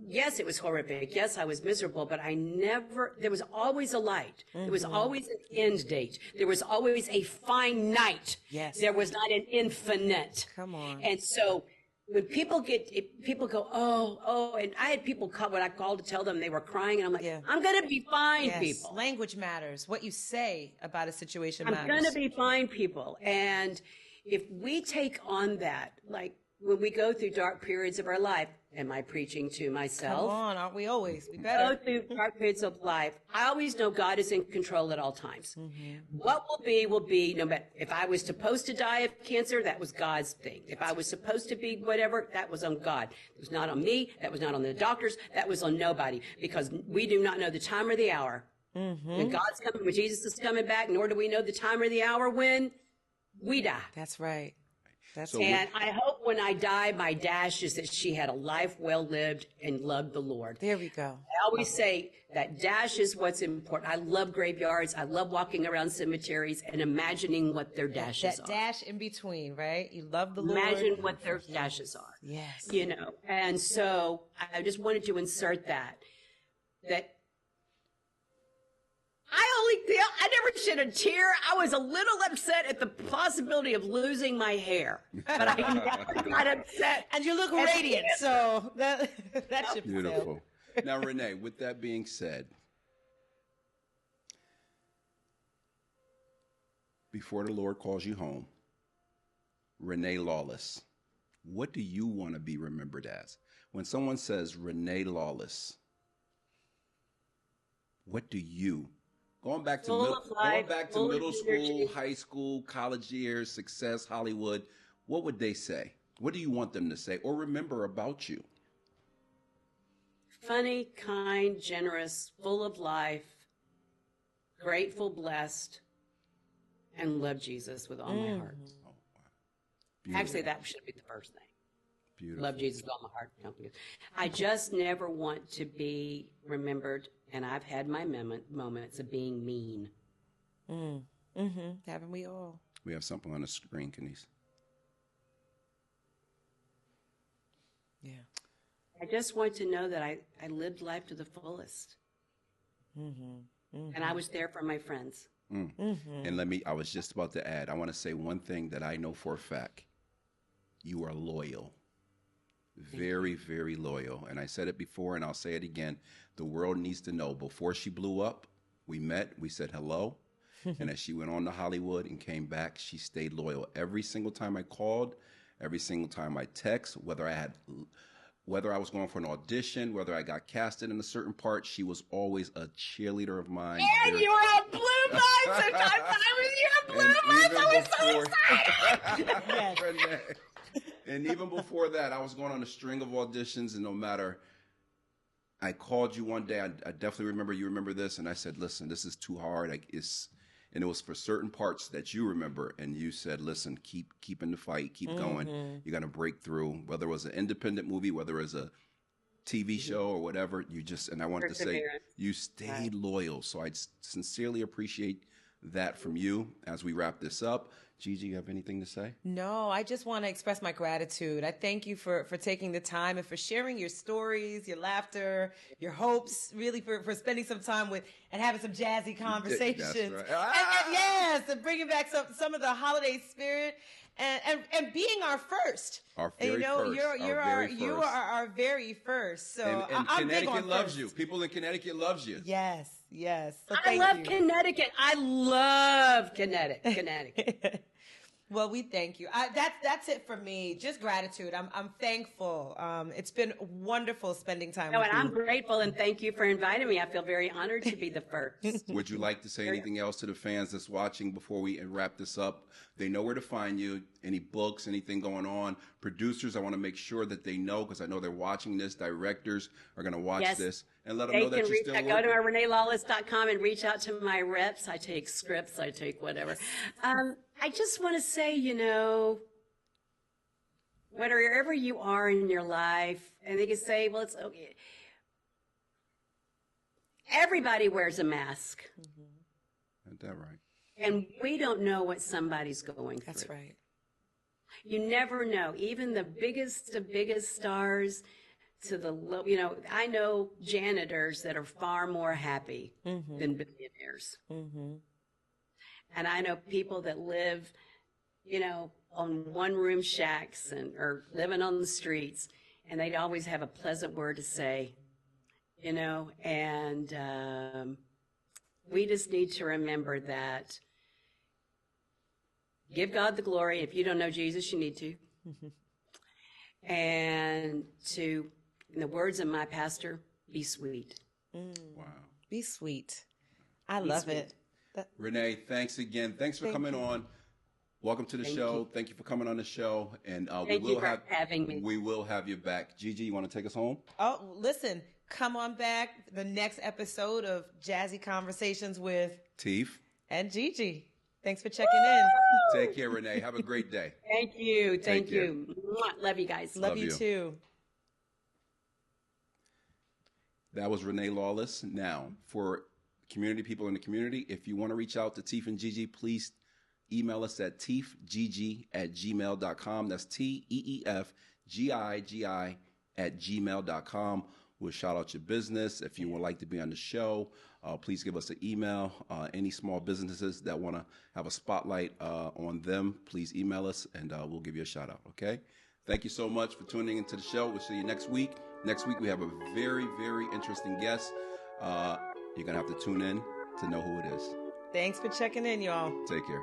Yes, it was horrific. Yes, I was miserable, but there was always a light. There was always an end date. There was always a finite. Yes. There was not an infinite. Come on. And so when people go, oh, and I had people call, when I called to tell them they were crying, and I'm like, Yeah. I'm going to be fine, Yes. people. Language matters. What you say about a situation I'm matters. going to be fine, people. And if we take on that, like when we go through dark periods of our life, am I preaching to Come myself? on, aren't we always? We Go better. through dark periods of life. I always know God is in control at all times. Mm-hmm. What will be, no matter, if I was supposed to die of cancer, that was God's thing. If I was supposed to be whatever, that was on God. It was not on me. That was not on the doctors. That was on nobody, because we do not know the time or the hour Mm-hmm. when God's coming, when Jesus is coming back, nor do we know the time or the hour when we die. That's right. That's So right. And I hope when I die, my dash is that she had a life well lived and loved the Lord. There we go. I always say that dash is what's important. I love graveyards. I love walking around cemeteries and imagining what their dashes That are. dash in between, right? You love the Lord. Imagine what their dashes are. Yes. And so I just wanted to insert that I never shed a tear. I was a little upset at the possibility of losing my hair, but I never got upset. And you look at the radiant, cancer. so that should be Beautiful. Now, Renee, with that being said, before the Lord calls you home, Renee Lawless, what do you want to be remembered as? When someone says Renee Lawless, what do you, going back to middle school, high school, college years, success, Hollywood, what would they say? What do you want them to say or remember about you? Funny, kind, generous, full of life, grateful, blessed, and love Jesus with all my heart. Oh, wow. Actually, that should be the first thing. Beautiful. Love Jesus with all my heart. I just never want to be remembered, and I've had my moments of being mean. Haven't we all? We have something on the screen, Kenise. Yeah. I just want to know that I lived life to the fullest. And I was there for my friends. And I was just about to add, I want to say one thing that I know for a fact. You are loyal. Very, very loyal. And I said it before and I'll say it again. The world needs to know, before she blew up, we met, we said hello. And as she went on to Hollywood and came back, she stayed loyal. Every single time I called, every single time I text, whether I was going for an audition, whether I got casted in a certain part, she was always a cheerleader of mine. And you were on Blue Lights, and I was here on Blue Lights. I was so excited. And even before that, I was going on a string of auditions, and no matter, I called you one day. I definitely remember you remember this, and I said, "Listen, this is too hard." And it was for certain parts that you remember, and you said, "Listen, keep in the fight, keep going. You're gonna break through." Whether it was an independent movie, whether it was a TV show or whatever, and I wanted to say, you stayed loyal. So I sincerely appreciate that from you. As we wrap this up, Gigi, you have anything to say? No, I just want to express my gratitude. I thank you for taking the time and for sharing your stories, your laughter, your hopes, really for spending some time with and having some jazzy conversations. That's right. Yes, and bringing back some of the holiday spirit and being our first. Our very first. You are our very first. So and I'm big Connecticut on loves first. you. People in Connecticut loves you. Yes. So I thank love you. Connecticut. I love Connecticut. Well, we thank you. That's it for me. Just gratitude. I'm thankful. It's been wonderful spending time with And you. I'm grateful and thank you for inviting me. I feel very honored to be the first. Would you like to say anything else to the fans that's watching before we wrap this up? They know where to find you. Any books, anything going on? Producers, I want to make sure that they know, because I know they're watching this. Directors are going to watch this, and let them know that you're still working. Go to ReneeLawless.com and reach out to my reps. I take scripts. I take whatever. I just want to say, wherever you are in your life, and they can say, well, it's okay. Everybody wears a mask. Isn't that right? And we don't know what somebody's going through. That's right. You never know. Even the biggest of biggest stars to the low, I know janitors that are far more happy than billionaires. And I know people that live, on one-room shacks or living on the streets, and they'd always have a pleasant word to say, and we just need to remember that. Give God the glory. If you don't know Jesus, you need to. And to, in the words of my pastor, be sweet. Wow. Be sweet. I love it. Renee, thanks again. Thanks for coming on. Welcome to the show. Thank you for coming on the show. And Thank you for having me. We will have you back. Gigi, you want to take us home? Oh, listen, come on back. The next episode of Jazzy Conversations with Teef and Gigi. Thanks for checking in. Take care, Renee. Have a great day. Thank you. Thank you. Love you guys. Love you too. That was Renee Lawless. Now, for community people in the community, if you want to reach out to Teef and Gigi, please email us at teefgigi@gmail.com. That's TEEFGIGI@gmail.com. We'll shout out your business. If you would like to be on the show, please give us an email. Any small businesses that want to have a spotlight on them, please email us, and we'll give you a shout out, okay? Thank you so much for tuning into the show. We'll see you next week. Next week, we have a very, very interesting guest. You're going to have to tune in to know who it is. Thanks for checking in, y'all. Take care.